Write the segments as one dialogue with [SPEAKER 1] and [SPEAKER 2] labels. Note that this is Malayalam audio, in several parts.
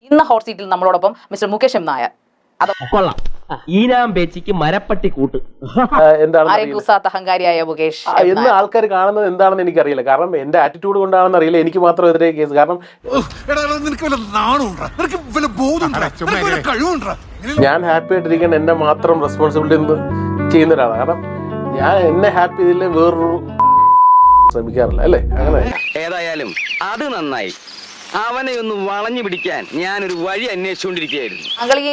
[SPEAKER 1] ഇന്ന് ഹോട്ട് സീറ്റിൽ നമ്മളോടൊപ്പം മിസ്റ്റർ മുകേഷ് എം നായർ.
[SPEAKER 2] കൊള്ളാം. ഈനാം പേച്ചിക്ക് മരപ്പട്ടി കൂട്ട്.
[SPEAKER 1] ആരെക്കുസാത്ത അഹങ്കാരിയായ മുകേഷ്
[SPEAKER 3] എന്ന് ആൾക്കാർ കാണുന്നത് എന്താണെന്ന് എനിക്കറിയില്ല. കാരണം എന്റെ ആറ്റിറ്റ്യൂഡ് കൊണ്ടാണെന്ന് അറിയില്ല. എനിക്ക് മാത്രം എതിരെ കേസ്. കാരണം ഞാൻ ഹാപ്പി ആയിട്ടിരിക്കാൻ എന്നെ മാത്രം റെസ്പോൺസിബിലിറ്റി ചെയ്യുന്ന ഒരാളാണ്. കാരണം ഞാൻ എന്നെ ഹാപ്പി ചെയ്തില്ലേ വേറൊരു ശ്രമിക്കാറില്ല, അല്ലേ? അങ്ങനെ
[SPEAKER 4] ഏതായാലും അത് നന്നായി. അവനെ ഒന്ന് വളഞ്ഞു പിടിക്കാൻ ഞാനൊരു വഴി അന്വേഷിച്ചുകൊണ്ടിരിക്കുകയായിരുന്നു.
[SPEAKER 1] താങ്കൾ ഈ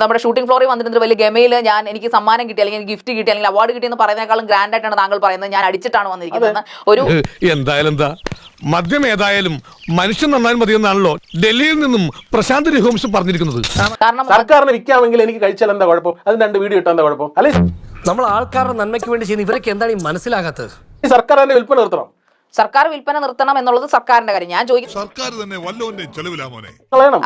[SPEAKER 1] നമ്മുടെ ഷൂട്ടിംഗ് ഫ്ലോറിൽ വന്നിട്ട് വലിയ ഗമയില് എനിക്ക് സമ്മാനം കിട്ടി, അല്ലെങ്കിൽ ഗിഫ്റ്റ് കിട്ടി, അല്ലെങ്കിൽ അവാർഡ് കിട്ടിയെന്ന് പറയുന്നതിനേക്കാളും ഗ്രാൻഡ് ആയിട്ടാണ് താങ്കൾ പറയുന്നത് ഞാൻ അടിച്ചിട്ടാണ് വന്നിരിക്കുന്നത്. ഒരു
[SPEAKER 5] എന്തായാലും എന്താ മദ്യം ഏതായാലും മനുഷ്യൻ നന്നായി മതിയെന്നാണല്ലോ ഡൽഹിയിൽ നിന്നും പ്രശാന്ത് രഘുവംശം പറഞ്ഞിരിക്കുന്നത്.
[SPEAKER 1] കാരണം
[SPEAKER 3] സർക്കാരിന് വിൽക്കാമെങ്കിൽ എനിക്ക് കഴിച്ചാൽ എന്താ കുഴപ്പം? അത് 2 വീഡിയോ ഇട്ടാ എന്താ കുഴപ്പം? അല്ലെ
[SPEAKER 6] നമ്മൾ ആൾക്കാരുടെ നന്മയ്ക്ക് വേണ്ടി ചെയ്യുന്ന ഇവരൊക്കെ എന്താണ് ഈ മനസ്സിലാകാത്തത്?
[SPEAKER 3] സർക്കാർ തന്നെ വിൽപ്പന നിർത്തണം.
[SPEAKER 1] സർക്കാർ വിൽപ്പന നിർത്തണം എന്നുള്ളത് സർക്കാരിന്റെ കാര്യം. ഞാൻ ചോദിക്കും,
[SPEAKER 5] സർക്കാർ തന്നെ വല്ലവന്റെ ചെലവിലാ മോനെ.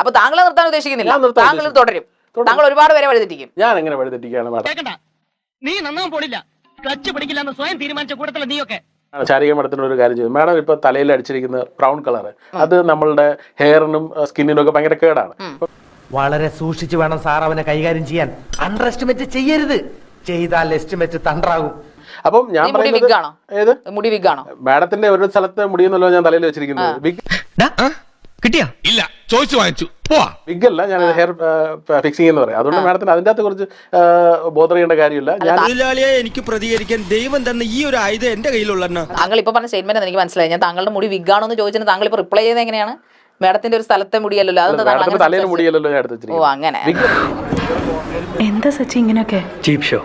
[SPEAKER 1] അപ്പൊ താങ്കളെ നിർത്താൻ ഉദ്ദേശിക്കുന്നില്ല, താങ്കൾ തുടരും. താങ്കൾ ഒരുപാട് പേരെ വഴിതെറ്റിക്കും.
[SPEAKER 3] ഞാൻ എങ്ങനെ വഴിതെറ്റിക്കുകയാണ് മാഡം?
[SPEAKER 2] നീ നന്നാൻ പോണില്ല, ക്ലച്ച് പിടിക്കില്ലെന്ന് സ്വയം തീരുമാനിച്ച കൂട്ടത്തില നീയൊക്കെ.
[SPEAKER 3] ശാരീരിക മഠത്തിന് ഒരു കാര്യം ചെയ്തു. മാഡം ഇപ്പൊ തലയിൽ അടിച്ചിരിക്കുന്ന ബ്രൗൺ കളർ, അത് നമ്മളുടെ ഹെയറിനും സ്കിന്നിനും ഒക്കെ ഭയങ്കര കേടാണ്.
[SPEAKER 7] വളരെ സൂക്ഷിച്ചു വേണം സാർ അവനെ കൈകാര്യം ചെയ്യാൻ. അണ്ടർ എസ്റ്റിമേറ്റ് ചെയ്യരുത്. ചെയ്താൽ എസ്റ്റിമേറ്റ് തണ്ടാകും.
[SPEAKER 3] അപ്പം ഞാൻ
[SPEAKER 1] പറയുന്നത് മുടി വിഗാണോ?
[SPEAKER 3] മാഡത്തിന്റെ ഒരു സ്ഥലത്തെ മുടിയെന്നല്ലോ ഞാൻ തലയിൽ വെച്ചിരിക്കുന്നത്.
[SPEAKER 5] കിട്ടിയാ ഇല്ല, ചോദിച്ചു വാങ്ങിച്ചു പോവാ.
[SPEAKER 3] വിഗല്ല, ഞാൻ ഹെയർ ഫിക്സിംഗ് എന്ന് പറയാം. അതുകൊണ്ട് മാഡത്തിന് അതിന്റെ അകത്ത് കുറച്ച് ബോധർ ചെയ്യേണ്ട കാര്യമില്ല.
[SPEAKER 4] എനിക്ക് പ്രതികരിക്കാൻ ദൈവം തന്നെ ഈ ഒരു ആയുധം എന്റെ കയ്യിലുള്ള.
[SPEAKER 1] താങ്കൾ ഇപ്പൊ പറഞ്ഞ സ്റ്റേറ്റ്മെന്റ് എനിക്ക് മനസ്സിലായി. ഞാൻ താങ്കളുടെ മുടി വിഗാണോ എന്ന് ചോദിച്ചാൽ താങ്കൾ ഇപ്പൊ റിപ്ലൈ ചെയ്യുന്നത് എങ്ങനെയാണ്? മാഡത്തിന്റെ ഒരു സ്ഥലത്തെ മുടിയല്ലോ, അത്
[SPEAKER 3] തലയിൽ മുടിയല്ലോ ഞാൻ എടുത്തിരിക്കുന്നത്.
[SPEAKER 1] ഓ അങ്ങനെ.
[SPEAKER 8] എന്താ സച്ചി ഇങ്ങനെയൊക്കെ?
[SPEAKER 7] Cheap show.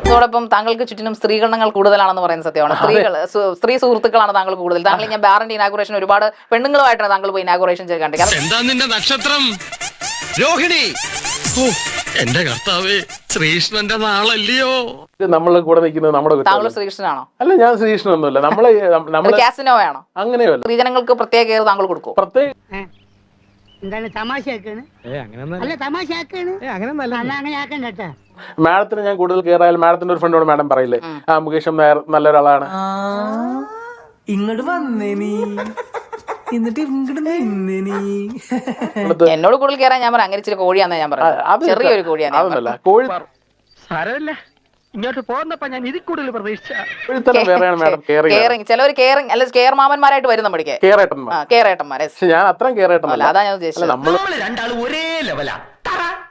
[SPEAKER 1] അതോടൊപ്പം താങ്കൾക്ക് ചുറ്റിനും സ്ത്രീഗണങ്ങൾ കൂടുതലാണെന്ന് പറയുന്ന സത്യമാണ്. സ്ത്രീ സുഹൃത്തുക്കളാണ് താങ്കൾ കൂടുതൽ. താങ്കൾ ഞാൻ ബാറിന്റെ ഇനാഗുറേഷൻ ഒരുപാട് പെണ്ണുങ്ങളുമായിട്ടാണ് താങ്കൾ പോയി ഇനാഗുറേഷൻ ചെയ്ത് കണ്ടത്.
[SPEAKER 5] എന്താ നിന്റെ നക്ഷത്രം? രോഹിണി. എന്റെ കർത്താവേ, ശ്രീകൃഷ്ണന്റെ നാളല്ലയോ
[SPEAKER 3] നമ്മള് കൂടെ നിൽക്കുന്നത്? നമ്മുടെ
[SPEAKER 1] താങ്കൾ ശ്രീകൃഷ്ണനാണോ?
[SPEAKER 3] അല്ല, ഞാൻ ശ്രീകൃഷ്ണനൊന്നുമല്ല. നമ്മള്
[SPEAKER 1] കാസിനോയാണോ?
[SPEAKER 3] അങ്ങനെയല്ല.
[SPEAKER 1] സ്ത്രീജനങ്ങൾക്ക് പ്രത്യേക കെയർ താങ്കൾ കൊടുക്കും?
[SPEAKER 3] പ്രത്യേക മാഡത്തിന് ഞാൻ കൂടുതൽ കെയർ ആയാലും മാഡത്തിന്റെ ഒരു ഫ്രണ്ടോട് മാഡം പറയില്ലേ, മുകേഷ് നായർ നല്ലൊരാളാണ്,
[SPEAKER 6] ഇങ്ങോട്ട് വന്നേ നീ, എന്നിട്ട്
[SPEAKER 1] എന്നോട് കൂടുതൽ കയറാൻ ഞാൻ പറയാം അങ്ങനെ ഇച്ചിരി കോഴിയാന്ന് ഞാൻ പറയാം. ചെറിയൊരു കോഴിയാണ്.
[SPEAKER 3] അതൊന്നല്ല, കോഴി
[SPEAKER 2] സാരമില്ല, ഇങ്ങോട്ട് പോകുന്നപ്പോ ഞാൻ ഇതിൽ കൂടുതൽ പ്രതീക്ഷിച്ച.
[SPEAKER 1] ചിലവർ കെയറിങ് അല്ല കെയർ മാമന്മാരായിട്ട് വരും നമ്മുടെ കെയറേട്ടന്മാരെ.
[SPEAKER 3] ഞാൻ അത്രയും കെയറേട്ടന്മാരല്ല.
[SPEAKER 1] അതാ ഞാൻ ഉദ്ദേശിച്ചത്.
[SPEAKER 2] നമ്മള് രണ്ടാളും ഒരേ ലെവലാ.